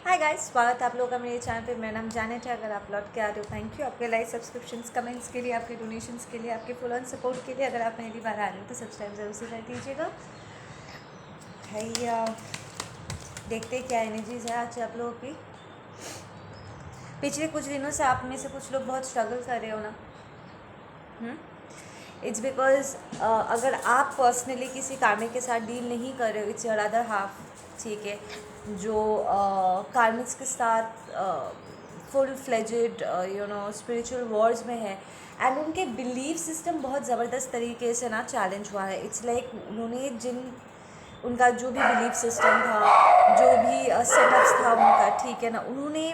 Hi guys, स्वागत है आप लोगों का मेरे चैनल पे। मेरा नाम जानेट है। अगर आप लौट के आ रहे हो, थैंक यू आपके लाइक, सब्सक्रिप्शंस, कमेंट्स के लिए, आपके डोनेशंस के लिए, आपके फुल ऑन सपोर्ट के लिए। अगर आप पहली बार आ रहे हो तो सब्सक्राइब ज़रूर से कर दीजिएगा। भैया देखते हैं क्या एनर्जीज है आज आप लोगों की। पिछले कुछ दिनों से आप में से कुछ लोग बहुत स्ट्रगल कर रहे हो ना। इट्स बिकॉज अगर आप पर्सनली किसी कार्मिक के साथ डील नहीं कर रहे हो, इट्स योर अदर हाफ, ठीक है, जो कार्मिक्स के साथ फुल फ्लेजेड स्पिरिचुअल वॉर्स में है। एंड उनके बिलीफ सिस्टम बहुत ज़बरदस्त तरीके से ना चैलेंज हुआ है। इट्स लाइक उन्होंने उनका जो भी बिलीफ सिस्टम था, जो भी सेटअप्स था उनका, ठीक है ना, उन्होंने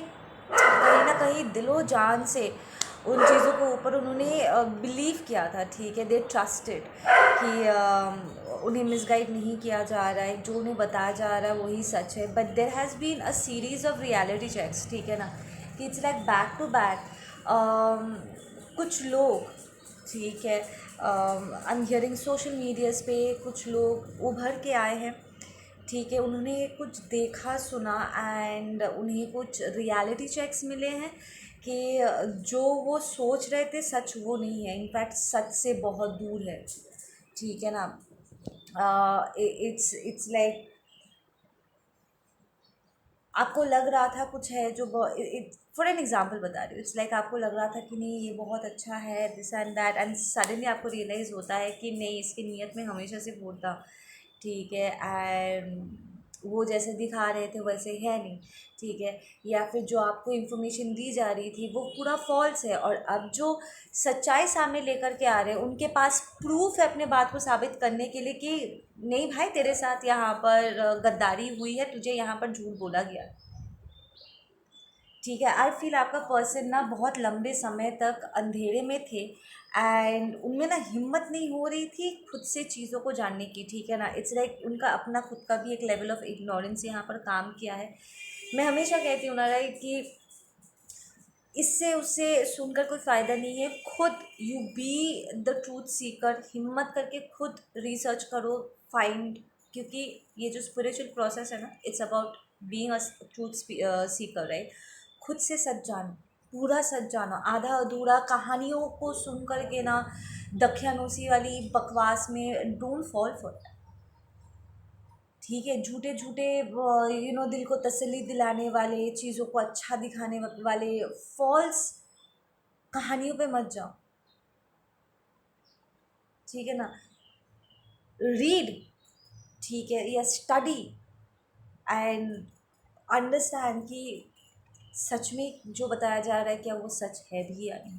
कहीं ना कहीं दिलो जान से उन चीज़ों के ऊपर उन्होंने बिलीव किया था, ठीक है। दे ट्रस्टेड कि उन्हें मिसगाइड नहीं किया जा रहा है, जो उन्हें बताया जा रहा है वही सच है। But there has been a series of reality checks, ठीक है ना, कि it's like back to back कुछ लोग, ठीक है, I am hearing social medias पे कुछ लोग उभर के आए हैं, ठीक है। उन्होंने कुछ देखा सुना एंड उन्हें कुछ रियलिटी चेक्स मिले हैं कि जो वो सोच रहे थे सच वो नहीं है, इनफैक्ट सच से बहुत दूर है, ठीक है ना। इट्स लाइक आपको लग रहा था कुछ है जो फॉर एन एग्जाम्पल बता रही हूँ, इट्स लाइक आपको लग रहा था कि नहीं ये बहुत अच्छा है, this and that, and suddenly आपको रियलाइज़ होता है कि नहीं, इसकी नीयत में हमेशा से वो था, ठीक है, एंड वो जैसे दिखा रहे थे वैसे है नहीं, ठीक है। या फिर जो आपको इन्फॉर्मेशन दी जा रही थी वो पूरा फॉल्स है, और अब जो सच्चाई सामने लेकर के आ रहे हैं उनके पास प्रूफ है अपने बात को साबित करने के लिए कि नहीं भाई, तेरे साथ यहाँ पर गद्दारी हुई है, तुझे यहाँ पर झूठ बोला गया, ठीक है। आई फील आपका पर्सन ना बहुत लंबे समय तक अंधेरे में थे एंड उनमें ना हिम्मत नहीं हो रही थी खुद से चीज़ों को जानने की, ठीक है ना। इट्स लाइक उनका अपना खुद का भी एक लेवल ऑफ इग्नोरेंस यहाँ पर काम किया है। मैं हमेशा कहती हूँ ना राइट कि इससे उससे सुनकर कोई फ़ायदा नहीं है। खुद you be the truth Sikar, हिम्मत करके खुद रिसर्च करो, फाइंड, क्योंकि ये जो स्पिरिचुअल प्रोसेस है ना, it's about being a truth Sikar, right. खुद से सच जानो, पूरा सच जानो, आधा अधूरा कहानियों को सुन करके ना दकियानूसी वाली बकवास में डोंट फॉल फॉर, ठीक है। झूठे झूठे दिल को तसल्ली दिलाने वाले, चीज़ों को अच्छा दिखाने वाले फॉल्स कहानियों पे मत जाओ, ठीक है ना। रीड, ठीक है, या स्टडी एंड अंडरस्टैंड कि सच में जो बताया जा रहा है क्या वो सच है भी या नहीं।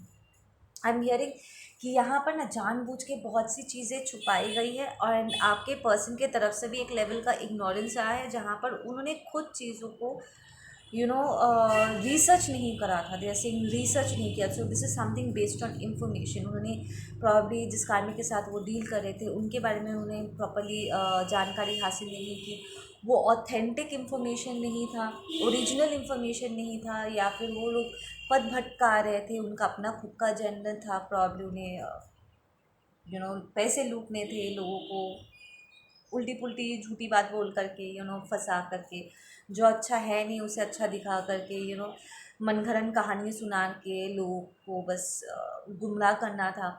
आई एम हियरिंग कि यहाँ पर ना जानबूझ के बहुत सी चीज़ें छुपाई गई है, और आपके पर्सन के तरफ से भी एक लेवल का इग्नोरेंस आया है जहाँ पर उन्होंने खुद चीज़ों को रिसर्च नहीं करा था, दे आर सेइंग रिसर्च नहीं किया। So this is something based on information. उन्होंने प्रॉब्ली जिस कार्मी के साथ वो डील कर रहे थे उनके बारे में उन्हें प्रॉपरली जानकारी हासिल नहीं की, वो ऑथेंटिक इन्फॉर्मेशन नहीं था, ओरिजिनल इन्फॉर्मेशन नहीं था, या फिर वो लोग पद भटका रहे थे, उनका अपना खुद का एजेंडा था, प्रॉब्ली उन्हें पैसे लूटने थे लोगों को, उल्टी पुल्टी झूठी बात बोल करके, फंसा करके, जो अच्छा है नहीं उसे अच्छा दिखा करके, मनगढ़ंत कहानी सुना के लोगों को बस गुमराह करना था।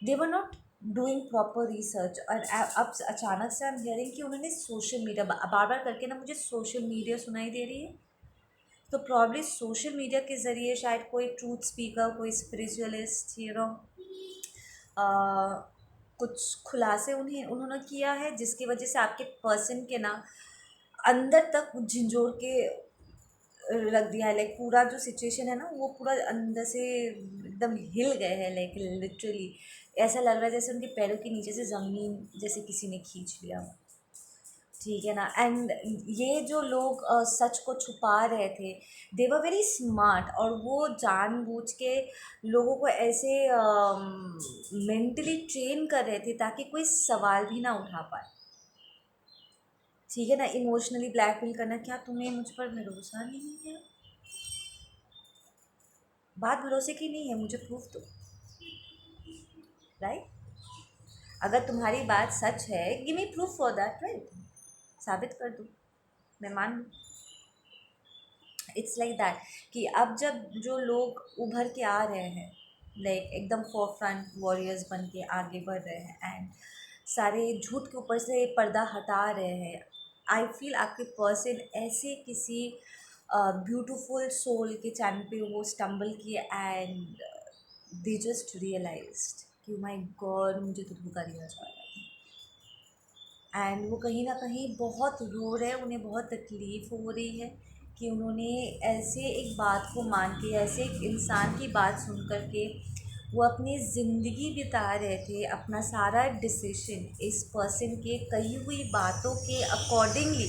They were not doing proper research. और अब अचानक से हम कह रहे हैं कि उन्होंने सोशल मीडिया, बार बार करके ना मुझे सोशल मीडिया सुनाई दे रही है, तो प्रॉब्ली सोशल मीडिया के ज़रिए शायद कोई ट्रूथ स्पीकर, कोई स्पिरिचुअलिस्ट, कुछ खुलासे उन्होंने किया है जिसकी वजह से आपके पर्सन के ना अंदर तक झंझोर के रख दिया है। लाइक पूरा जो सिचुएशन है ना वो पूरा अंदर से एकदम हिल गए हैं, लाइक लिटरली ऐसा लग रहा है जैसे उनके पैरों के नीचे से ज़मीन जैसे किसी ने खींच लिया, ठीक है ना। एंड ये जो लोग सच को छुपा रहे थे, दे वर वेरी स्मार्ट, और वो जानबूझ के लोगों को ऐसे मेंटली ट्रेन कर रहे थे ताकि कोई सवाल भी ना उठा पाए, ठीक है ना। इमोशनली ब्लैकमेल करना, क्या तुम्हें मुझ पर भरोसा नहीं है? बात भरोसे की नहीं है, मुझे प्रूफ दो, राइट। अगर तुम्हारी बात सच है, give me proof for that, right. साबित कर दूँ, मैं मान लूँ। इट्स लाइक दैट कि अब जब जो लोग उभर के आ रहे हैं, लाइक एकदम फोर फ्रंट वॉरियर्स बन के आगे बढ़ रहे हैं एंड सारे झूठ के ऊपर से पर्दा हटा रहे हैं, आई फील आपके पर्सन ऐसे किसी ब्यूटीफुल सोल के चैनल पे वो स्टम्बल किए एंड दे जस्ट रियलाइज्ड कि माय गॉड मुझे तो धोखा दिया जा रहा है। एंड वो कहीं ना कहीं बहुत रो रहे हैं, उन्हें बहुत तकलीफ़ हो रही है कि उन्होंने ऐसे एक बात को मान के, ऐसे एक इंसान की बात सुन कर के वो अपनी ज़िंदगी बिता रहे थे, अपना सारा डिसीजन इस पर्सन के कही हुई बातों के अकॉर्डिंगली,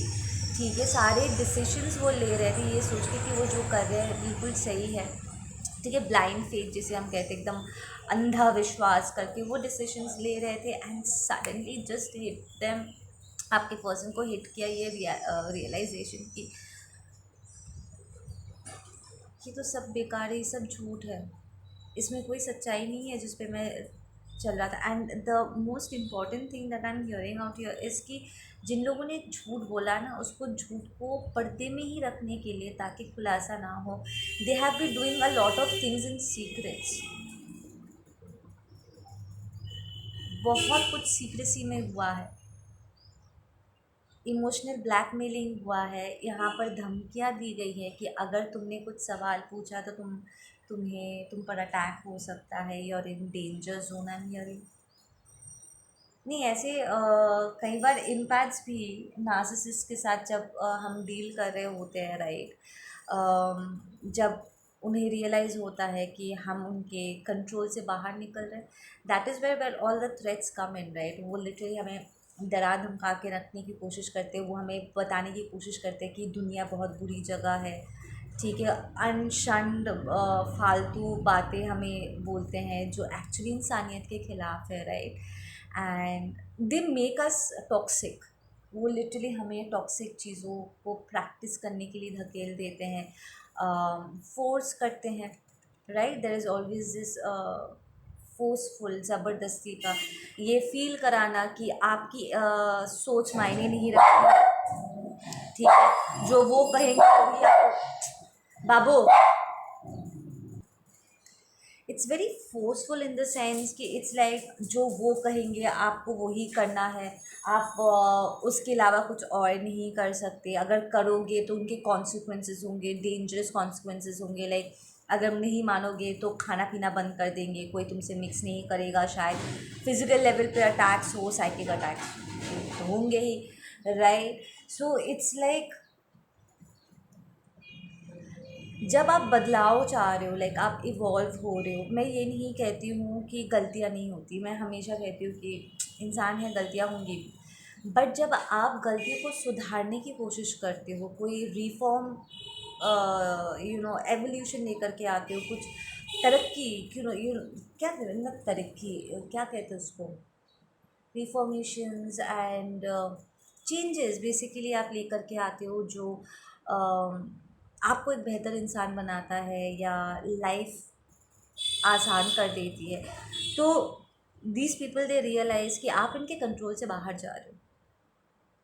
ठीक है, सारे डिसीजंस वो ले रहे थे ये सोच के कि वो जो कर रहे हैं बिल्कुल सही है, ठीक है, ब्लाइंड फेथ जिसे हम कहते हैं, एकदम अंधा विश्वास करके वो डिसीजंस ले रहे थे and suddenly just hit them, आपके पर्सन को हिट किया ये रियलाइजेशन की ये तो सब बेकार है, ये सब झूठ है, इसमें कोई सच्चाई नहीं है जिस पे मैं चल रहा था। And the most important thing that I am hearing out here is कि जिन लोगों ने झूठ बोला ना, उसको झूठ को पर्दे में ही रखने के लिए ताकि खुलासा ना हो, they have been doing a lot of things in secrets. बहुत कुछ सीक्रेसी में हुआ है, इमोशनल ब्लैकमेलिंग हुआ है, यहाँ पर धमकियाँ दी गई है कि अगर तुमने कुछ सवाल पूछा तो तुम पर अटैक हो सकता है, you're in danger zone. I am hearing नहीं ऐसे कई बार इम्पैक्ट्स भी नार्सिसिस्ट के साथ जब हम डील कर रहे होते हैं, राइट, जब उन्हें रियलाइज़ होता है कि हम उनके कंट्रोल से बाहर निकल रहे हैं, that is where all the threats come in, right. वो लिटरली हमें डरा धमका के रखने की कोशिश करते हैं, वो हमें बताने की कोशिश करते हैं कि दुनिया बहुत बुरी जगह है, ठीक है, अनशंड फालतू बातें हमें बोलते हैं जो एक्चुअली इंसानियत के ख़िलाफ़ है, right. And they make us toxic, वो लिटरली हमें टॉक्सिक चीज़ों को प्रैक्टिस करने के लिए धकेल देते हैं, फोर्स करते हैं, right. There is always this forceful, ज़बरदस्ती का ये फील कराना कि आपकी सोच मायने नहीं रखती, ठीक है, जो वो कहेंगे वही आपको, बाबू, it's very forceful in the sense कि इट्स लाइक जो वो कहेंगे आपको वही करना है, आप उसके अलावा कुछ और नहीं कर सकते, अगर करोगे तो उनके कॉन्सिक्वेंसेस होंगे, डेंजरस कॉन्सिक्वेंसेस होंगे, लाइक अगर नहीं मानोगे तो खाना पीना बंद कर देंगे, कोई तुमसे मिक्स नहीं करेगा, शायद फिज़िकल लेवल पे अटैक्स हो, साइकिक अटैक्स तो होंगे ही, राइट। सो इट्स लाइक जब आप बदलाव चाह रहे हो, लाइक आप इवॉल्व हो रहे हो, मैं ये नहीं कहती हूँ कि गलतियाँ नहीं होती, मैं हमेशा कहती हूँ कि इंसान है, गलतियाँ होंगी भी, बट जब आप गलतियों को सुधारने की कोशिश करते हो, कोई रिफॉर्म एवोल्यूशन लेकर के आते हो, कुछ तरक्की, क्या मतलब तरक्की क्या कहते हैं उसको, रिफॉर्मेशंस एंड चेंजेस बेसिकली आप लेकर के आते हो जो आपको एक बेहतर इंसान बनाता है या लाइफ आसान कर देती है, तो दीज पीपल दे रियलाइज़ कि आप इनके कंट्रोल से बाहर जा रहे हो,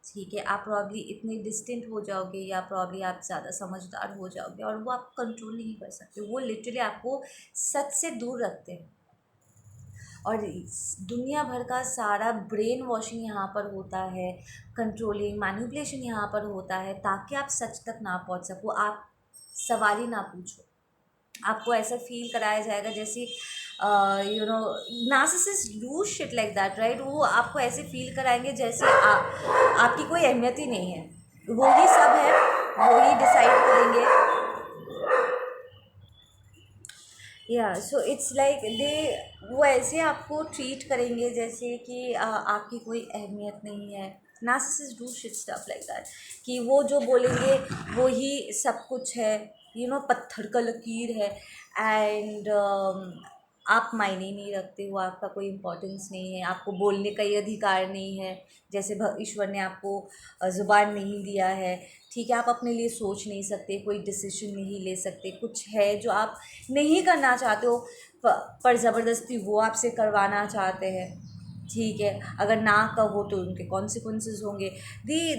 ठीक है, आप प्रॉब्ली इतने डिस्टेंट हो जाओगे या प्रॉब्ली आप ज़्यादा समझदार हो जाओगे और वो आप कंट्रोल नहीं कर सकते, वो लिटरली आपको सच से दूर रखते हैं। और दुनिया भर का सारा ब्रेन वॉशिंग यहाँ पर होता है, कंट्रोलिंग मैनिपुलेशन यहाँ पर होता है ताकि आप सच तक ना पहुँच सको, आप सवाल ही ना पूछो, आपको ऐसा फील कराया जाएगा जैसे narcissist do shit like that, right. वो आपको ऐसे फील कराएंगे जैसे आपकी कोई अहमियत ही नहीं है, वो ही सब है, वो ही डिसाइड करेंगे, या सो इट्स लाइक वो ऐसे आपको ट्रीट करेंगे जैसे कि आपकी कोई अहमियत नहीं है। Narcissist do shit stuff like that कि वो जो बोलेंगे वो ही सब कुछ है, पत्थर का लकीर है, एंड आप मायने नहीं रखते हो, आपका कोई इम्पोर्टेंस नहीं है, आपको बोलने का ही अधिकार नहीं है, जैसे ईश्वर ने आपको ज़ुबान नहीं दिया है, ठीक है, आप अपने लिए सोच नहीं सकते, कोई डिसीजन नहीं ले सकते, कुछ है जो आप नहीं करना चाहते हो पर ज़बरदस्ती वो आपसे करवाना चाहते हैं, ठीक है, अगर ना कहो तो उनके कॉन्सिक्वेंसेस होंगे। दे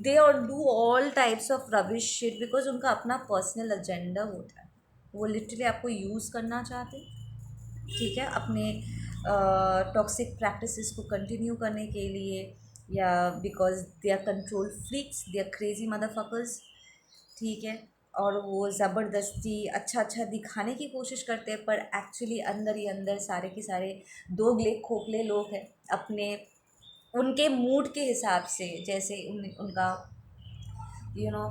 दे और do all types of rubbish shit because उनका अपना पर्सनल एजेंडा होता है। वो लिटरली आपको यूज़ करना चाहते हैं, ठीक है, अपने टॉक्सिक प्रैक्टिसेस को कंटिन्यू करने के लिए, या because they are control freaks, they are crazy motherfuckers, ठीक है। और वो ज़बरदस्ती अच्छा अच्छा दिखाने की कोशिश करते हैं, पर एक्चुअली अंदर ही अंदर सारे के सारे दोगले खोखले लोग हैं। अपने उनके मूड के हिसाब से, जैसे उनका यू नो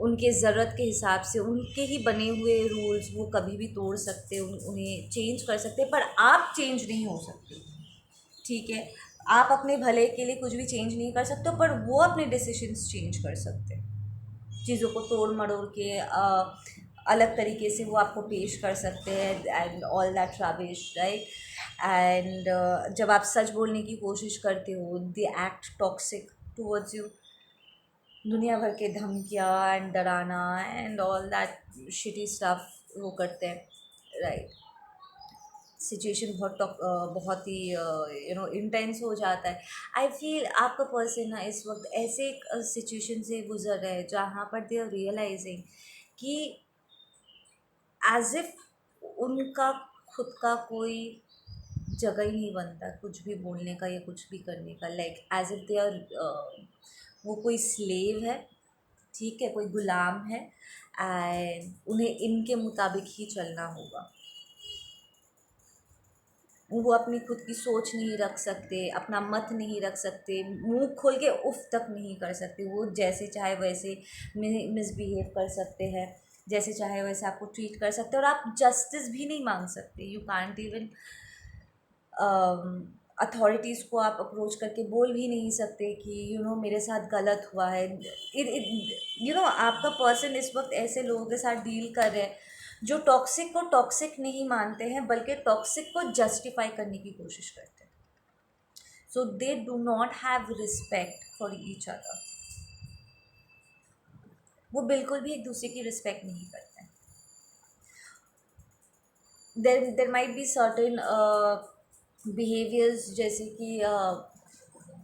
उनके ज़रूरत के हिसाब से उनके ही बने हुए रूल्स वो कभी भी तोड़ सकते, उन्हें चेंज कर सकते, पर आप चेंज नहीं हो सकते, ठीक है। आप अपने भले के लिए कुछ भी चेंज नहीं कर सकते, पर वो अपने डिसीजंस चेंज कर सकते हैं। चीज़ों को तोड़ मड़ोड़ के अलग तरीके से वो आपको पेश कर सकते हैं, and all that rubbish, right. And जब आप सच बोलने की कोशिश करते हो, they act toxic towards you. दुनिया भर के धमकियाँ एंड डराना and all that shitty stuff वो करते हैं, राइट। सिचुएशन बहुत ही इंटेंस हो जाता है। आई फील आपका पर्सन ना इस वक्त ऐसे एक सिचुएशन से गुजर रहे हैं जहाँ पर दे आर रियलाइजिंग कि एज इफ उनका खुद का कोई जगह ही नहीं बनता कुछ भी बोलने का या कुछ भी करने का, like as if they are वो कोई स्लेव है, ठीक है, कोई गुलाम है, एंड उन्हें इनके मुताबिक ही चलना होगा। वो अपनी खुद की सोच नहीं रख सकते, अपना मत नहीं रख सकते, मुंह खोल के उफ तक नहीं कर सकते। वो जैसे चाहे वैसे मिसबिहेव कर सकते हैं, जैसे चाहे वैसे आपको ट्रीट कर सकते हैं, और आप जस्टिस भी नहीं मांग सकते। यू कांट इवन अथॉरिटीज़ को आप अप्रोच करके बोल भी नहीं सकते कि मेरे साथ गलत हुआ है। आपका पर्सन इस वक्त ऐसे लोगों के साथ डील कर रहे हैं जो टॉक्सिक को टॉक्सिक नहीं मानते हैं, बल्कि टॉक्सिक को जस्टिफाई करने की कोशिश करते हैं। So they do not have respect for each other. वो बिल्कुल भी एक दूसरे की रिस्पेक्ट नहीं करते हैं। There might be certain behaviours, जैसे कि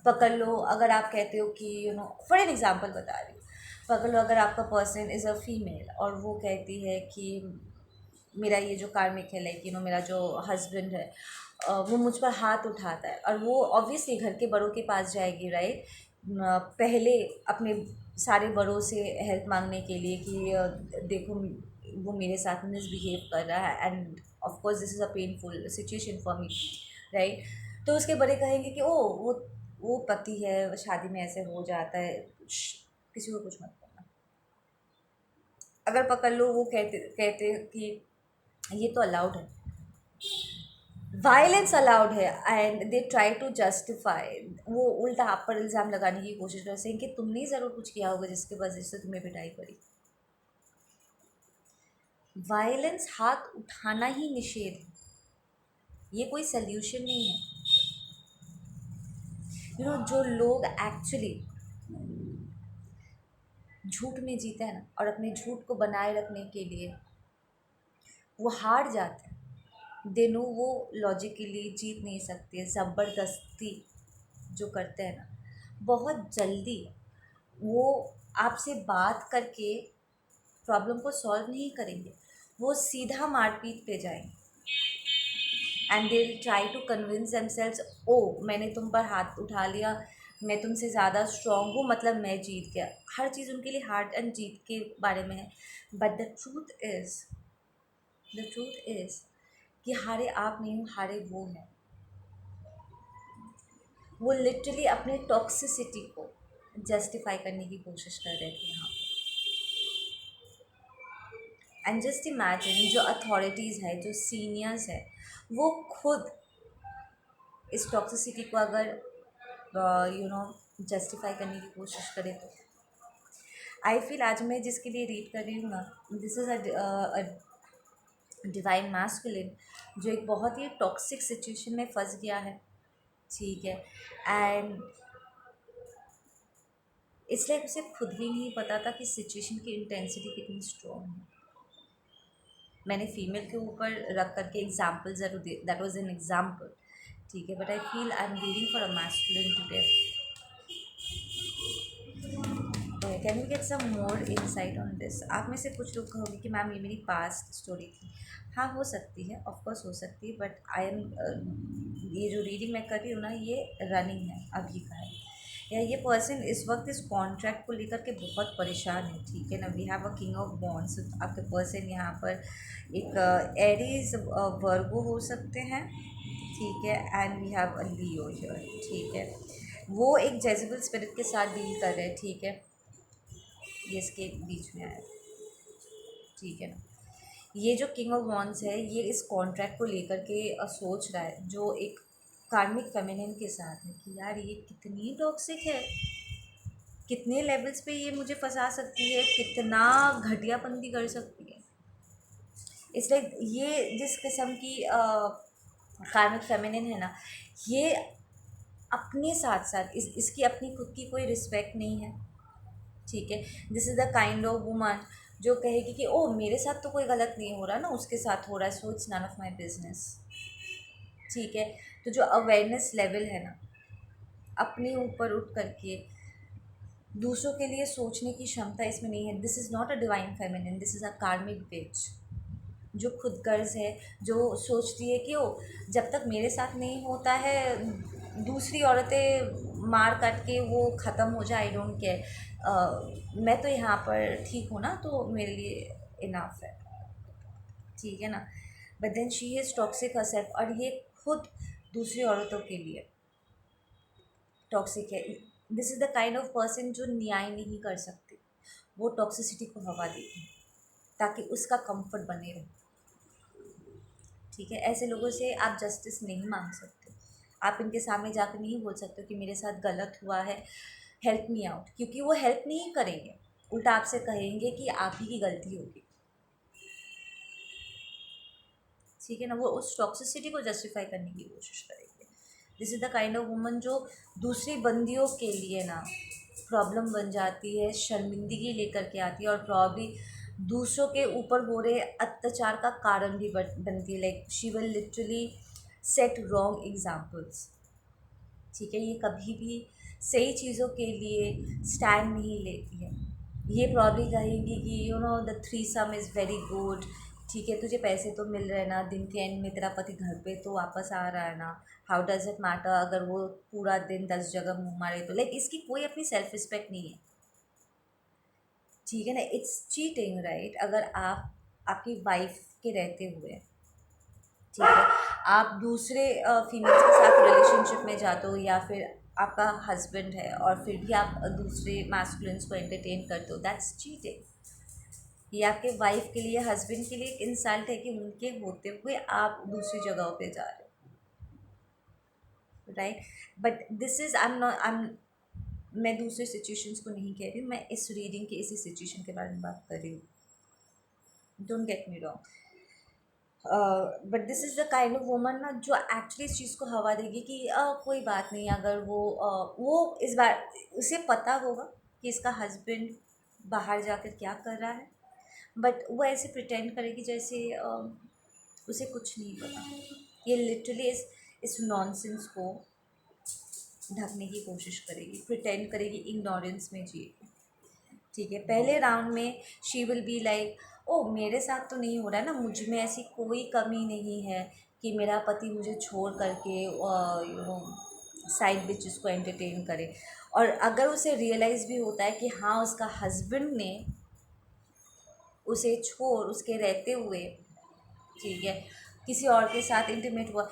पकड़ लो, अगर आप कहते हो कि फॉर एन एग्जांपल बता रही हूँ, पकड़ लो अगर आपका पर्सन इज़ अ फीमेल और वो कहती है कि मेरा ये जो कार्मिक है, लाइक मेरा जो हस्बैंड है वो मुझ पर हाथ उठाता है, और वो ऑब्वियसली घर के बड़ों के पास जाएगी, राइट। पहले अपने सारे बड़ों से हेल्प मांगने के लिए कि देखो वो मेरे साथ मिसबिहेव कर रहा है, end of course this is a painful situation for me, right. तो उसके बड़े कहेंगे कि वो पति है, शादी में ऐसे हो जाता है, किसी को कुछ मत करना। अगर पकड़ लो वो कहते कि ये तो अलाउड है, वायलेंस अलाउड है, and they try to justify, वो उल्टा आप पर इल्ज़ाम लगाने की कोशिश करते हैं कि तुमने ही ज़रूर कुछ किया होगा जिसके वजह से तुम्हें पिटाई पड़ी। वायलेंस, हाथ उठाना ही निषेध है, ये कोई सल्यूशन नहीं है। जो लोग एक्चुअली झूठ में जीते हैं ना, और अपने झूठ को बनाए रखने के लिए वो हार जाते हैं, दे नो वो लॉजिकली जीत नहीं सकते, ज़बरदस्ती जो करते हैं ना, बहुत जल्दी वो आपसे बात करके प्रॉब्लम को सॉल्व नहीं करेंगे, वो सीधा मारपीट पे जाएंगे, and they will try to convince themselves, ओ मैंने तुम पर हाथ उठा लिया, मैं तुमसे ज़्यादा स्ट्रॉन्ग हूँ, मतलब मैं जीत गया। हर चीज़ उनके लिए हार्ट एंड जीत के बारे में है, बट द ट्रूथ इज़ कि हारे आप नहीं हो, हारे वो हैं। वो लिटरली अपने टॉक्सिसिटी को जस्टिफाई करने की कोशिश कर रहे थे यहाँ पे। एंड जस्ट इमेजिन, जो अथॉरिटीज़ है, जो सीनियर्स है, वो खुद इस टॉक्सिसिटी को अगर जस्टिफाई करने की कोशिश करे तो आई फील आज मैं जिसके लिए रीड कर रही हूँ ना, this is a divine masculine, जो एक बहुत ही टॉक्सिक सिचुएशन में फंस गया है, ठीक है, एंड इसलिए उसे खुद भी नहीं पता था कि सिचुएशन की इंटेंसिटी कितनी स्ट्रॉन्ग है। मैंने फीमेल के ऊपर रख करके एग्जाम्पल ज़रूर दे, दैट वाज एन एग्जाम्पल, ठीक है, but I feel I am reading for a masculine today. Can we get some more insight on this? आप में से कुछ लोग कहोगे कि मैम ये मेरी पास्ट स्टोरी थी। हाँ, हो सकती है, ऑफ कोर्स हो सकती है, बट आई एम ये जो रीडिंग मैं कर रही हूँ ना, ये रनिंग है, अभी का है। या ये पर्सन इस वक्त इस कॉन्ट्रैक्ट को लेकर के बहुत परेशान है, ठीक है ना। We have a king of wands. आपके पर्सन यहाँ पर एक एरीज वर्गो हो सकते हैं, ठीक है, and we have a Leo here, ठीक है। वो एक जेजेबल स्पिरिट के साथ डील कर रहे हैं, ठीक है, ये इसके बीच में आया, ठीक है ना। ये जो किंग ऑफ वॉन्ड्स है, ये इस कॉन्ट्रैक्ट को लेकर के सोच रहा है, जो एक कार्मिक फेमिनिन के साथ है, कि यार ये कितनी टॉक्सिक है, कितने लेवल्स पे ये मुझे फंसा सकती है, कितना घटियापंती कर सकती है। इसलिए ये जिस किस्म की कार्मिक फेमिनिन है ना, ये अपने साथ साथ इसकी अपनी खुद की कोई रिस्पेक्ट नहीं है, ठीक है। This is the kind of woman जो कहेगी कि ओ मेरे साथ तो कोई गलत नहीं हो रहा ना, उसके साथ हो रहा है, so it's none of my business, ठीक है। तो जो अवेयरनेस लेवल है ना, अपने ऊपर उठ करके दूसरों के लिए सोचने की क्षमता इसमें नहीं है। This is not a divine feminine, this is a कार्मिक बिच, जो खुद गर्ज है, जो सोचती है कि ओ जब तक मेरे साथ नहीं होता है, दूसरी औरतें मार काट के वो ख़त्म हो जाए, आई डोंट केयर, मैं तो यहाँ पर ठीक हूँ ना, तो मेरे लिए इनफ है, ठीक है ना। But then she is toxic herself, और ये खुद दूसरी औरतों के लिए टॉक्सिक है। This is the kind of person जो न्याय नहीं कर सकती, वो टॉक्सिसिटी को हवा देती है ताकि उसका कंफर्ट बने रहे, ठीक है। ऐसे लोगों से आप जस्टिस नहीं मांग सकते, आप इनके सामने जाकर नहीं बोल सकते कि मेरे साथ गलत हुआ है, हेल्प मी आउट, क्योंकि वो हेल्प नहीं करेंगे, उल्टा आपसे कहेंगे कि आप ही की गलती होगी, ठीक है ना। वो उस टॉक्सिसिटी को जस्टिफाई करने की कोशिश करेंगे। This is the kind of woman जो दूसरी बंदियों के लिए ना प्रॉब्लम बन जाती है, शर्मिंदगी लेकर के आती है, और प्रॉब्ली दूसरों के ऊपर हो रहे अत्याचार का कारण भी बनती है। Like she will literally set wrong examples, ठीक है। ये कभी भी सही चीज़ों के लिए स्टैंड नहीं लेती है। ये प्रॉब्ली कहेंगी कि you know the three some is very good, ठीक है, तुझे पैसे तो मिल रहे हैं ना, दिन के एंड में तेरा पति घर पे तो वापस आ रहा है ना, हाउ डज इट मैटर अगर वो पूरा दिन 10 जगह मुँह मारे तो। लाइक इसकी कोई अपनी सेल्फ रिस्पेक्ट नहीं है, ठीक है ना। It's cheating, right. अगर आप आपकी वाइफ के रहते हुए, ठीक है, आप दूसरे फीमेल्स के साथ रिलेशनशिप में जाते हो, या फिर आपका हस्बैंड है और फिर भी आप दूसरे मैस्कुलिन्स को एंटरटेन करते हो, दैट्स चीटिंग। ये आपके वाइफ के लिए, हस्बैंड के लिए एक इंसल्ट है कि उनके होते हुए आप दूसरी जगहों पे जा रहे हो, right. But this is I am मैं दूसरे सिचुएशंस को नहीं कह रही हूँ, मैं इस रीडिंग के इसी सिचुएशन के बारे में बात कर रही हूँ, don't get me wrong. But this is the kind of woman ना जो एक्चुअली इस चीज़ को हवा देगी कि कोई बात नहीं, अगर वो इस बार उसे पता होगा कि इसका हस्बैंड बाहर जाकर क्या कर रहा है, बट वो ऐसे प्रिटेंड करेगी जैसे उसे कुछ नहीं पता। ये लिटरली इस नॉनसेंस को ढकने की कोशिश करेगी, प्रिटेंड करेगी, इग्नोरेंस में जिएगी, ठीक है। पहले राउंड में she will be like oh मेरे साथ तो नहीं हो रहा है ना, मुझ में ऐसी कोई कमी नहीं है कि मेरा पति मुझे छोड़ करके यू नो साइड बिचेस को एंटरटेन करे। और अगर उसे रियलाइज़ भी होता है कि हाँ उसका हस्बैंड ने उसे छोड़ उसके रहते हुए, ठीक है, किसी और के साथ इंटीमेट हुआ,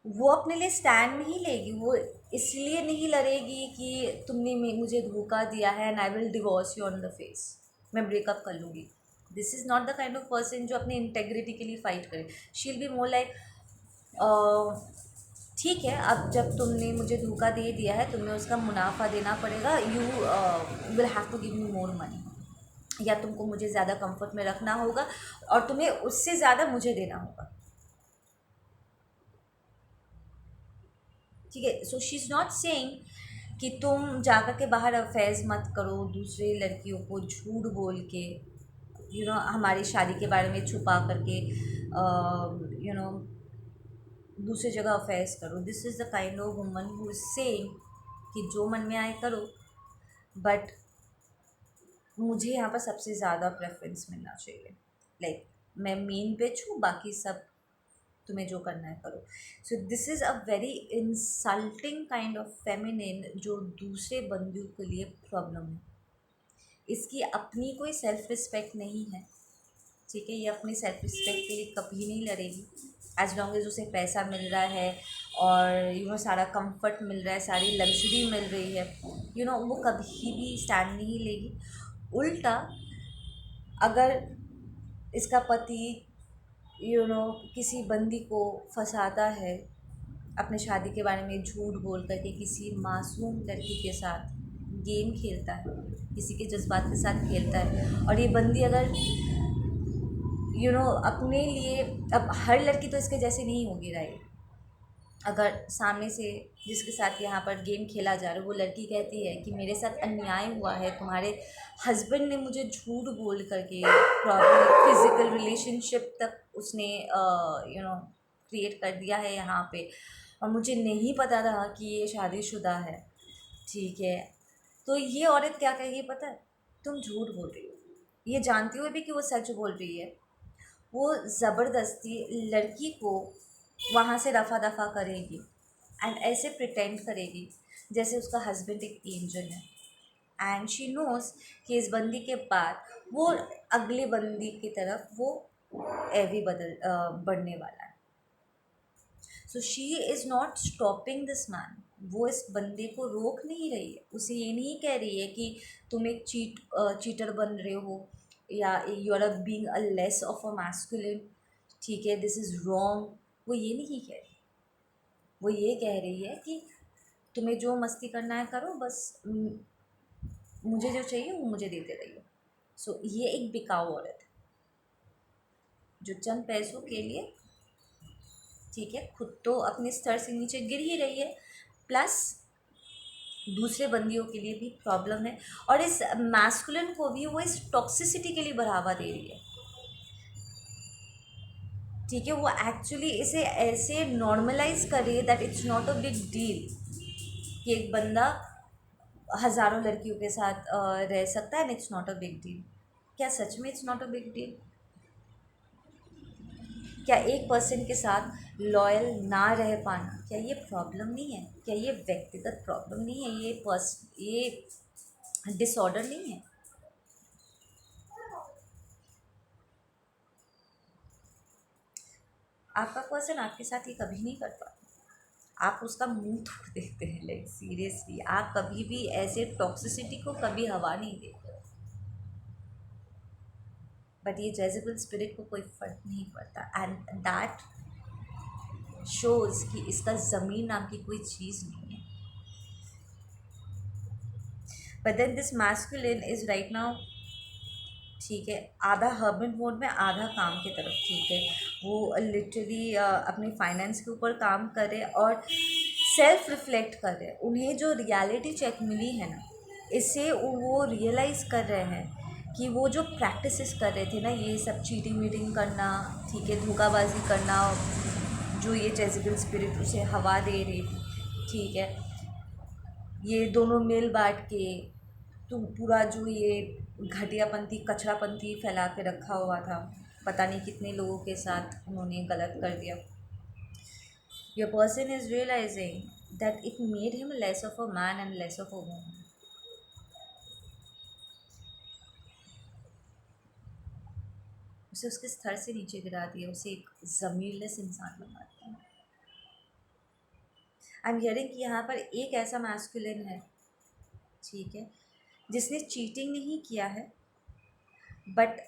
वो अपने लिए स्टैंड नहीं लेगी, वो इसलिए नहीं लड़ेगी कि तुमने मुझे धोखा दिया है and I will divorce you on the face, मैं ब्रेकअप कर लूँगी। This is not the kind of person जो अपनी इंटेग्रिटी के लिए फ़ाइट करे। She will be more like ठीक है, अब जब तुमने मुझे धोखा दे दिया है, तुम्हें उसका मुनाफा देना पड़ेगा, you will have to give me more money, या तुमको मुझे ज़्यादा कंफर्ट में रखना होगा और तुम्हें उससे ज़्यादा मुझे देना होगा, ठीक है। So she is not saying कि तुम जाकर के बाहर अफेयर्स मत करो दूसरे लड़कियों को झूठ बोल के, हमारी शादी के बारे में छुपा करके, यू नो दूसरी जगह अफेयर्स करो। This is the kind of woman who is saying कि जो मन में आए करो, बट मुझे यहाँ पर सबसे ज़्यादा प्रेफरेंस मिलना चाहिए। लाइक मैं मेन बिच हूँ, बाकी सब तुम्हें जो करना है करो। So this is a very insulting kind of feminine जो दूसरे बंदियों के लिए प्रॉब्लम है। इसकी अपनी कोई सेल्फ रिस्पेक्ट नहीं है, ठीक है। ये अपनी सेल्फ रिस्पेक्ट के लिए कभी नहीं लड़ेगी। एज लॉन्ग एज उसे पैसा मिल रहा है और सारा कंफर्ट मिल रहा है, सारी लग्जरी मिल रही है, वो कभी भी स्टैंड नहीं लेगी। उल्टा अगर इसका पति किसी बंदी को फंसाता है, अपने शादी के बारे में झूठ बोल करके किसी मासूम लड़की के साथ गेम खेलता है, किसी के जज्बात के साथ खेलता है, और ये बंदी अगर अपने लिए, अब हर लड़की तो इसके जैसे नहीं होगी राइट। अगर सामने से जिसके साथ यहाँ पर गेम खेला जा रहा है वो लड़की कहती है कि मेरे साथ अन्याय हुआ है, तुम्हारे हस्बैंड ने मुझे झूठ बोल करके प्रॉब्लम फिजिकल रिलेशनशिप तक उसने क्रिएट कर दिया है यहाँ पे, और मुझे नहीं पता था कि ये शादीशुदा है, ठीक है। तो ये औरत क्या कहेगी पता है? तुम झूठ बोल रही हो, ये जानती हुए भी कि वो सच बोल रही है। वो ज़बरदस्ती लड़की को वहाँ से रफ़ा दफ़ा करेगी एंड ऐसे प्रिटेंड करेगी जैसे उसका हस्बैंड एक एंजल है, एंड शी नोस कि इस बंदी के बाद वो अगले बंदी की तरफ वो एवी बढ़ने वाला है। So she is not stopping this man. वो इस बंदे को रोक नहीं रही है, उसे ये नहीं कह रही है कि तुम एक चीटर बन रहे हो या you are being a less of a masculine, ठीक है, दिस इज़ रॉन्ग। वो ये नहीं कह रही, वो ये कह रही है कि तुम्हें जो मस्ती करना है करो, बस मुझे जो चाहिए वो मुझे देते रहिए। सो ये एक बिकाऊ औरत है जो चंद पैसों के लिए, ठीक है, खुद तो अपने स्तर से नीचे गिर ही रही है, प्लस दूसरे बंदियों के लिए भी प्रॉब्लम है, और इस मैस्कुलिन को भी वो इस टॉक्सिसिटी के लिए बढ़ावा दे रही है, ठीक है। वो एक्चुअली इसे ऐसे नॉर्मलाइज कर रही है that it's not a big deal कि एक बंदा हज़ारों लड़कियों के साथ रह सकता है and it's not a big deal. क्या सच में it's not a big deal? क्या एक पर्सन के साथ लॉयल ना रह पाना, क्या ये प्रॉब्लम नहीं है? क्या ये व्यक्तिगत प्रॉब्लम नहीं है? ये डिसऑर्डर नहीं है? आपका पर्सन आपके साथ ये कभी नहीं कर पाता, आप उसका मुंह तोड़ देते हैं। लाइक सीरियसली आप कभी भी ऐसे टॉक्सिसिटी को कभी हवा नहीं देते। बट ये जेजेबल स्पिरिट को कोई फ़र्क नहीं पड़ता, एंड दैट शोज़ कि इसका ज़मीन नाम की कोई चीज़ नहीं है। But then this masculine is right now, ठीक है, आधा हर्बन मोड में, आधा काम की तरफ, ठीक है। वो लिटरली अपने फाइनेंस के ऊपर काम कर रहे और सेल्फ रिफ्लेक्ट कर रहे हैं। उन्हें जो रियलिटी चेक मिली है ना, इससे वो रियलाइज़ कर रहे हैं कि वो जो प्रैक्टिसेस कर रहे थे ना, ये सब चीटिंग वीटिंग करना, ठीक है, धोखाबाजी करना, जो ये जेजेबल स्पिरिट उसे हवा दे रही थी, ठीक है, ये दोनों मिल बांट के तो पूरा जो ये घटियापंथी कचरापंथी फैला के रखा हुआ था, पता नहीं कितने लोगों के साथ उन्होंने गलत कर दिया। Your person is realising that it made him less of a man and less of a woman. उसे उसके स्तर से नीचे गिरा दिया, उसे एक ज़मीरलेस इंसान बना दिया। आई एम हियरिंग कि यहाँ पर एक ऐसा मैस्कुलिन है, ठीक है, जिसने चीटिंग नहीं किया है, बट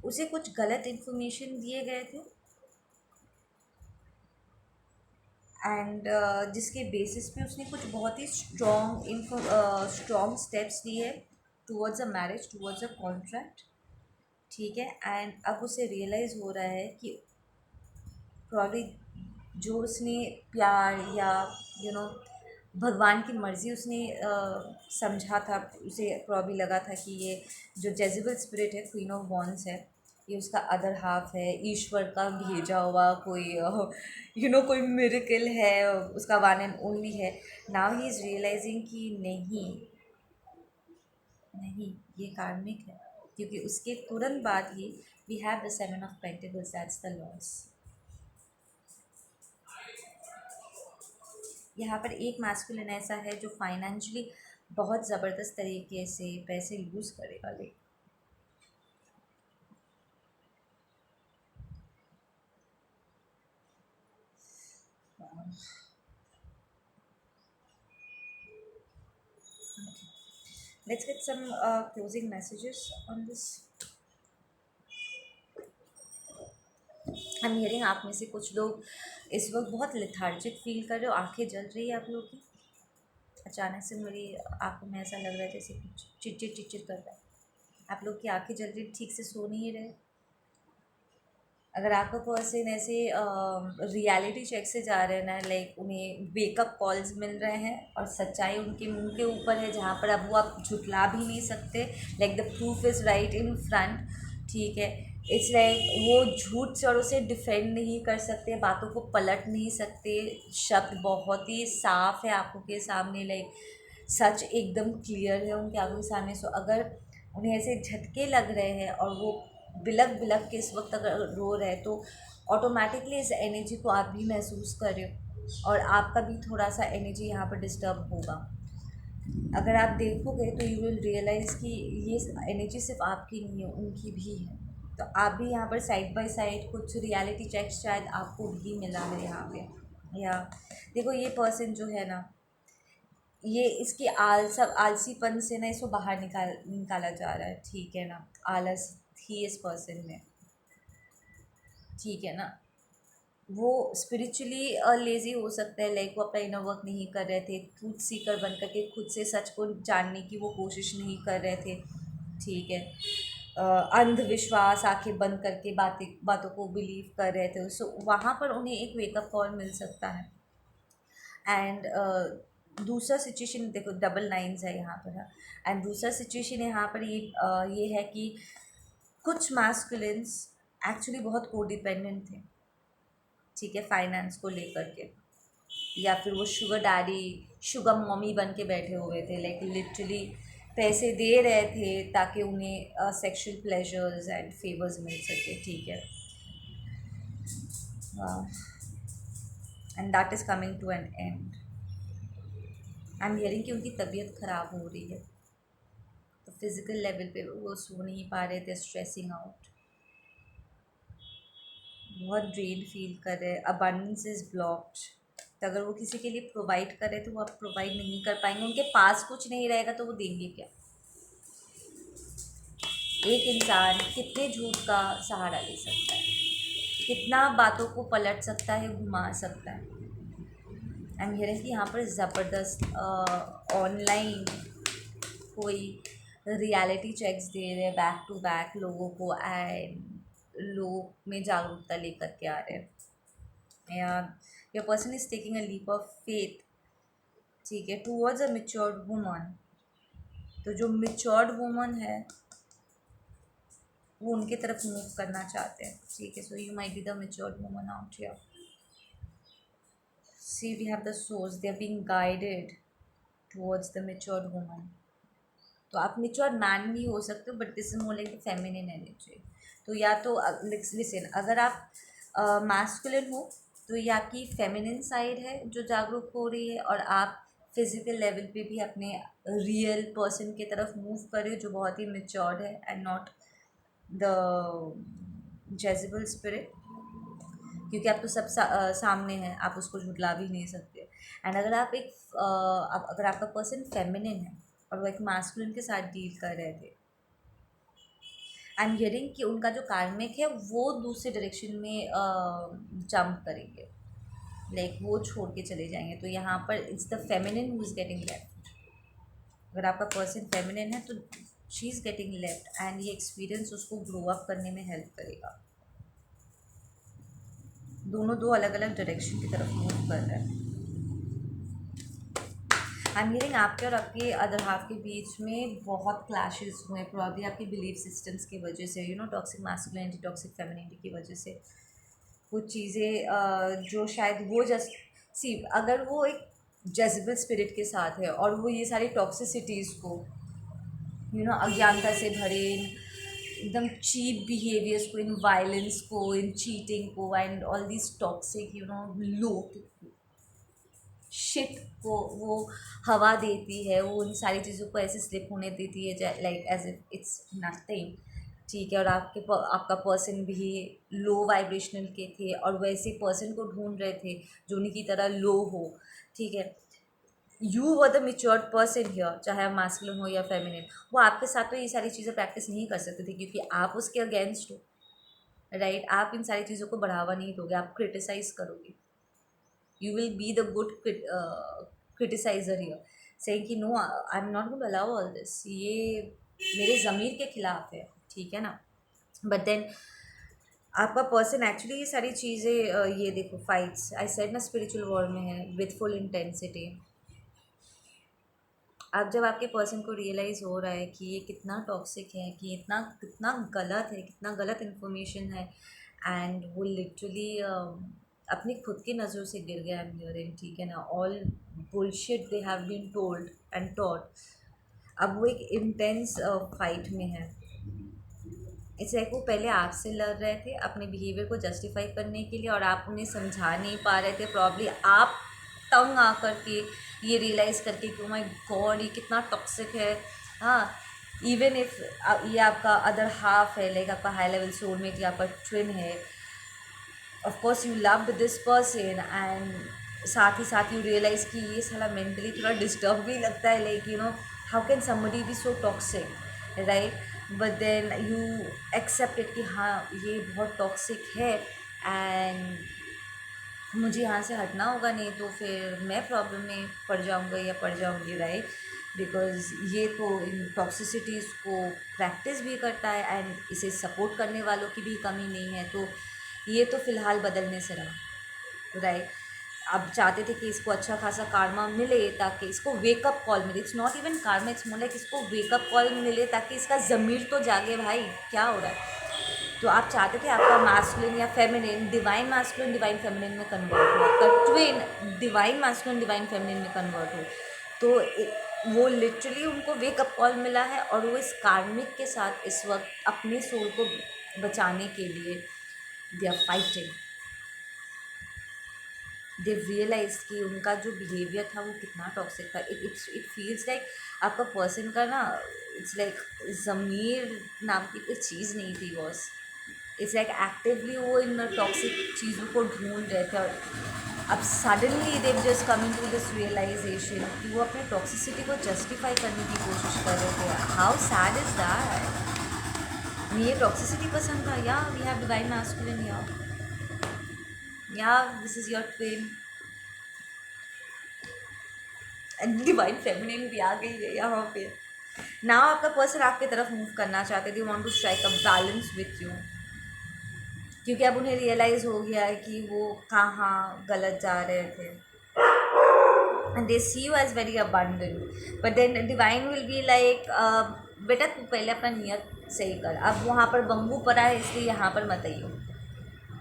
उसे कुछ गलत इन्फॉर्मेशन दिए गए थे, एंड जिसके बेसिस पे उसने कुछ बहुत ही स्ट्रॉन्ग स्टेप्स लिए towards a marriage, towards a contract, ठीक है। एंड अब उसे रियलाइज़ हो रहा है कि प्रॉब्ली जो उसने प्यार या भगवान की मर्ज़ी उसने समझा था, उसे प्रॉब्ली लगा था कि ये जो जेजेबल स्पिरिट है, क्वीन ऑफ वॉन्ड्स है, ये उसका अदर हाफ है, ईश्वर का भेजा हुआ कोई कोई मिरेकल है, उसका वन एंड ओनली है। नाउ ही इज़ रियलाइजिंग कि नहीं नहीं, ये कार्मिक है, क्योंकि उसके तुरंत बाद ही we have the 7 of Pentacles, that's the loss. यहाँ पर एक मैस्कुलिन ऐसा है जो फाइनेंशियली बहुत ज़बरदस्त तरीके से पैसे यूज़ करेगा। Like let's get some closing messages on this. I'm hearing आप में से कुछ लोग इस वक्त बहुत लेथार्जिक फील कर रहे हो, आंखें जल रही है आप लोग की। अचानक से मेरी आंखों में ऐसा लग रहा है जैसे कुछ चिटचिट कर रहा है। आप लोग की आंखें जल रही, ठीक से सो नहीं रहे। अगर आपका पर्सन ऐसे रियलिटी चेक से जा रहे हैं ना, लाइक उन्हें वेकअप कॉल्स मिल रहे हैं और सच्चाई उनके मुंह के ऊपर है, जहाँ पर अब वो आप झुठला भी नहीं सकते। Like the proof is right in front, ठीक है। इट्स लाइक वो झूठ चढ़ों से डिफेंड नहीं कर सकते, बातों को पलट नहीं सकते। शब्द बहुत ही साफ है आंखों के सामने, लाइक सच एकदम क्लियर है उनके आंखों के सामने। सो अगर उन्हें ऐसे झटके लग रहे हैं और वो बिलक बिलक के इस वक्त अगर रो रहे हैं, तो ऑटोमेटिकली इस एनर्जी को आप भी महसूस कर रहे हो और आपका भी थोड़ा सा एनर्जी यहाँ पर डिस्टर्ब होगा। अगर आप देखोगे तो यू विल रियलाइज़ कि ये एनर्जी सिर्फ आपकी नहीं है, उनकी भी है। तो आप भी यहाँ पर साइड बाय साइड कुछ रियलिटी चेक्स शायद आपको भी मिला है यहाँ पे। या देखो, ये पर्सन जो है ना, ये इसकी आलसीपन से ना इसको बाहर निकाला जा रहा है, ठीक है ना। आलस थी इस पर्सन में, ठीक है ना। वो स्पिरिचुअली लेज़ी हो सकता है, लाइक वो अपना इनर वर्क नहीं कर रहे थे, ट्रूथ सीकर बन करके खुद से सच को जानने की वो कोशिश नहीं कर रहे थे, ठीक है। अंधविश्वास, आंखें बंद करके बातों को बिलीव कर रहे थे। सो वहाँ पर उन्हें एक वेकअप कॉल मिल सकता है। एंड दूसरा सिचुएशन देखो, डबल नाइन्स है यहाँ पर। एंड दूसरा सिचुएशन यहाँ पर ये है कि कुछ मैस्कुलिन्स एक्चुअली बहुत कोडिपेंडेंट थे, ठीक है, फाइनेंस को लेकर के। या फिर वो शुगर डैडी, शुगर मॉमी बन के बैठे हुए थे, लाइक लिटरली पैसे दे रहे थे ताकि उन्हें सेक्शुअल प्लेजर्स एंड फेवर्स मिल सके, ठीक है। And that is coming to an end. I am hearing कि उनकी तबीयत ख़राब हो रही है, तो फिज़िकल लेवल पे वो सो नहीं पा रहे थे, स्ट्रेसिंग आउट, बहुत ड्रेन फील कर रहे हैं। Abundance is blocked. तो अगर वो किसी के लिए प्रोवाइड कर रहे तो वो आप प्रोवाइड नहीं कर पाएंगे, उनके पास कुछ नहीं रहेगा तो वो देंगे क्या। एक इंसान कितने झूठ का सहारा ले सकता है, कितना बातों को पलट सकता है, घुमा सकता है। एंड हियर कि यहाँ पर ज़बरदस्त ऑनलाइन कोई रियलिटी चेक्स दे रहे हैं बैक टू बैक लोगों को, एंड लोग में जागरूकता लेकर के आ रहे हैं। या your person is taking a leap of faith, ठीक है, टूवर्ड्स अ मैच्योर्ड वुमन। तो जो मैच्योर्ड वुमन है वो उनके तरफ मूव करना चाहते हैं, ठीक है। So you might be the matured woman out here. See we have the source, they are being guided towards the matured woman. तो आप मैच्योर मैन भी हो सकते हो, but this is more like the feminine energy. तो या तो listen, अगर आप मैस्कुलिन हो तो ये आपकी फेमिनिन साइड है जो जागरूक हो रही है, और आप फिजिकल लेवल पे भी अपने रियल पर्सन की तरफ मूव कर रहे हो जो बहुत ही मैच्योर्ड है एंड नॉट द जेजिबल स्पिरिट, क्योंकि आप तो सब सामने हैं, आप उसको झुटला भी नहीं सकते। एंड अगर आप अगर आपका पर्सन फेमिनिन है और वो एक मैस्कुलिन के साथ डील कर रहे थे, आई एम हियरिंग कि उनका जो कार्मिक है वो दूसरे डायरेक्शन में जंप करेंगे, लाइक वो छोड़ के चले जाएंगे। तो यहाँ पर it's the feminine who is getting left. अगर आपका पर्सन फेमिनिन है तो she is getting left, and ये एक्सपीरियंस उसको ग्रो अप करने में हेल्प करेगा। दोनों दो अलग अलग डायरेक्शन की तरफ मूव कर रहे हैं। आई एम हियरिंग आपके और आपके अदर हाफ के बीच में बहुत क्लैशेस हुए, प्रॉब्ली आपके बिलीफ सिस्टम्स की वजह से, you know, toxic masculinity toxic femininity की वजह से। कुछ चीज़ें जो शायद वो जस्ट सी, अगर वो एक जेजिबल स्पिरिट के साथ है और वो ये सारी टॉक्सिसिटीज़ को, यू नो, अज्ञानता से भरे एकदम चीप बिहेवियर्स को, इन वायलेंस को, इन चीटिंग को and all this toxic, you know, low shit को वो हवा देती है, वो उन सारी चीज़ों को ऐसे स्लिप होने देती है like as if it's nothing. ठीक है, और आपका पर्सन भी लो वाइब्रेशनल के थे और वैसे पर्सन को ढूंढ रहे थे जो उन्हीं की तरह लो हो। ठीक है, you were the matured person here, चाहे आप मास्कुलिन हो या फेमिनिन। वो आपके साथ तो ये सारी चीज़ें प्रैक्टिस नहीं कर सकते थे क्योंकि आप उसके अगेंस्ट हो, राइट। आप इन सारी चीज़ों को बढ़ावा नहीं दोगे, आप क्रिटिसाइज करोगे। You will be the good criticizer here, saying कि no, I'm not going to allow all this, ये मेरे ज़मीर के खिलाफ है, ठीक है ना। बट देन आपका पर्सन एक्चुअली ये सारी चीज़ें, ये देखो फाइट्स, आई सेड ना, स्पिरिचुअल वॉर में है विथ फुल इंटेंसिटी। अब जब आपके पर्सन को रियलाइज़ हो रहा है कि ये कितना टॉक्सिक है, कि इतना कितना गलत है, कितना गलत इन्फॉर्मेशन है, एंड वो लिटरली अपनी खुद की नज़रों से गिर गया एम हियरिंग, ठीक है ना, all bullshit they have been told and taught. अब वो एक इंटेंस फाइट में है। इट्स लाइक वो पहले आपसे लड़ रहे थे अपने बिहेवियर को जस्टिफाई करने के लिए और आप उन्हें समझा नहीं पा रहे थे, प्रॉब्ली आप तंग आकर के ये रियलाइज़ करके कि माय गॉड ये कितना टॉक्सिक है। हाँ, इवन इफ ये आपका अदर हाफ है, लाइक आपका हाई लेवल सोलमेट या आपका ट्विन है, of course you loved this person and साथ ही साथ यू रियलाइज़ कि ये साला मेंटली थोड़ा डिस्टर्ब भी लगता है, like you know, how can somebody be so toxic, right. But then you accept it कि हाँ ये बहुत टॉक्सिक है एंड मुझे यहाँ से हटना होगा, नहीं तो फिर मैं प्रॉब्लम में पड़ जाऊँगा या पड़ जाऊँगी, राइट। बिकॉज़ ये तो इन टॉक्सिसिटीज़ को प्रैक्टिस भी करता है एंड इसे सपोर्ट करने वालों की भी कमी नहीं है, तो ये तो फ़िलहाल बदलने से रहा, राइट। अब चाहते थे कि इसको अच्छा खासा कारमा मिले ताकि इसको वेकअप कॉल मिले। इट्स नॉट इवन कारमा, इट्स मोर लाइक इसको वेकअप कॉल मिले ताकि इसका ज़मीर तो जागे, भाई क्या हो रहा है। तो आप चाहते थे आपका मास्कुलिन या feminine divine masculine divine feminine में कन्वर्ट हो, आपका twin divine masculine divine feminine में कन्वर्ट हो, तो वो लिटरली उनको वेकअप कॉल मिला है और वो इस कार्मिक के साथ इस वक्त अपने सोल को बचाने के लिए they are fighting. They realise कि उनका जो बिहेवियर था वो कितना टॉक्सिक था। इट फील्स लाइक आपका पर्सन का ना, इट्स लाइक ज़मीर नाम की कोई चीज़ नहीं थी बॉस। इट्स लाइक एक्टिवली वो इन टॉक्सिक चीज़ों को ढूंढ रहे थे और अब suddenly they just coming to this realisation कि वो अपने टॉक्सिसिटी को जस्टिफाई करने की कोशिश कर रहे थे। How sad is that. ये टॉक्सिसिटी पसंद था, या वी हैव डिवाइन मैस्कुलिन, या this is your twin, divine feminine भी आ गई है यहाँ पे। नाउ आपका पर्सन आपकी तरफ मूव करना चाहते थे, want to strike a balance with you, क्योंकि अब उन्हें रियलाइज़ हो गया है कि वो कहाँ गलत जा रहे थे and they see you as very abundant. But then divine will be like, बेटा तू पहले अपना नियत सही कर, अब वहाँ पर बम्बू पड़ा है इसलिए यहाँ पर मत आइयो,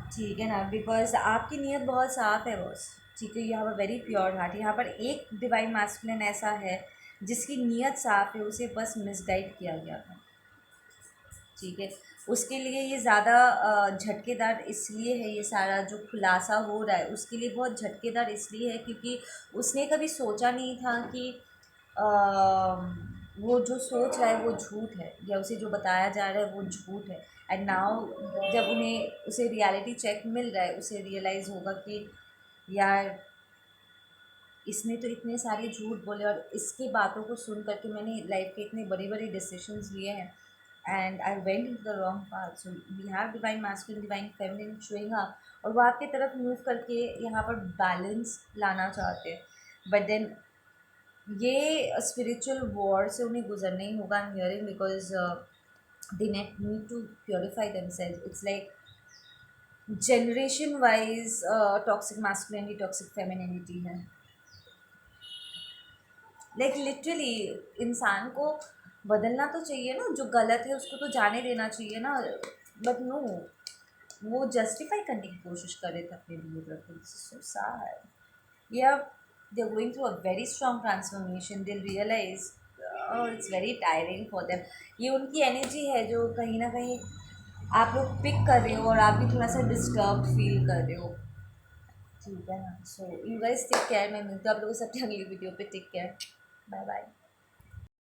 ठीक है ना, बिकॉज आपकी नीयत बहुत साफ़ है बॉस, ठीक है। You have a very pure heart. यहाँ पर एक डिवाइन मास्कुलिन ऐसा है जिसकी नीयत साफ़ है, उसे बस मिसगाइड किया गया था, ठीक है। उसके लिए ये ज़्यादा झटकेदार इसलिए है, ये सारा जो खुलासा हो रहा है उसके लिए बहुत झटकेदार इसलिए है क्योंकि उसने कभी सोचा नहीं था कि वो जो सोच रहा है वो झूठ है या उसे जो बताया जा रहा है वो झूठ है। एंड नाउ जब उसे रियलिटी चेक मिल रहा है, उसे रियलाइज़ होगा कि यार इसने तो इतने सारे झूठ बोले और इसकी बातों को सुन करके मैंने लाइफ के इतने बड़े बड़े डिसीजंस लिए हैं and I went in the wrong path. So we have divine masculine divine feminine showing up और वो आपकी तरफ मूव करके यहाँ पर बैलेंस लाना चाहते हैं। बट देन ये स्पिरिचुअल वॉर से उन्हें गुजरना ही होगा, I am hearing, because they need to purify themselves. It's like generation wise toxic masculinity toxic femininity है। लाइक लिटरली इंसान को बदलना तो चाहिए ना, जो गलत है उसको तो जाने देना चाहिए ना, बट नो, वो जस्टिफाई करने की कोशिश कर रहे थे अपने बिहेवियर को. This is so sad. या they are going through a very strong transformation. They realise it's very tiring for them. ये उनकी एनर्जी है जो कहीं ना कहीं आप लोग पिक कर रहे हो और आप भी थोड़ा सा डिस्टर्ब फील कर रहे हो. ठीक है ना. So you guys take care. मैं मिलती हूँ आप लोगों से अपनी अगली वीडियो पे. Take care. Bye bye.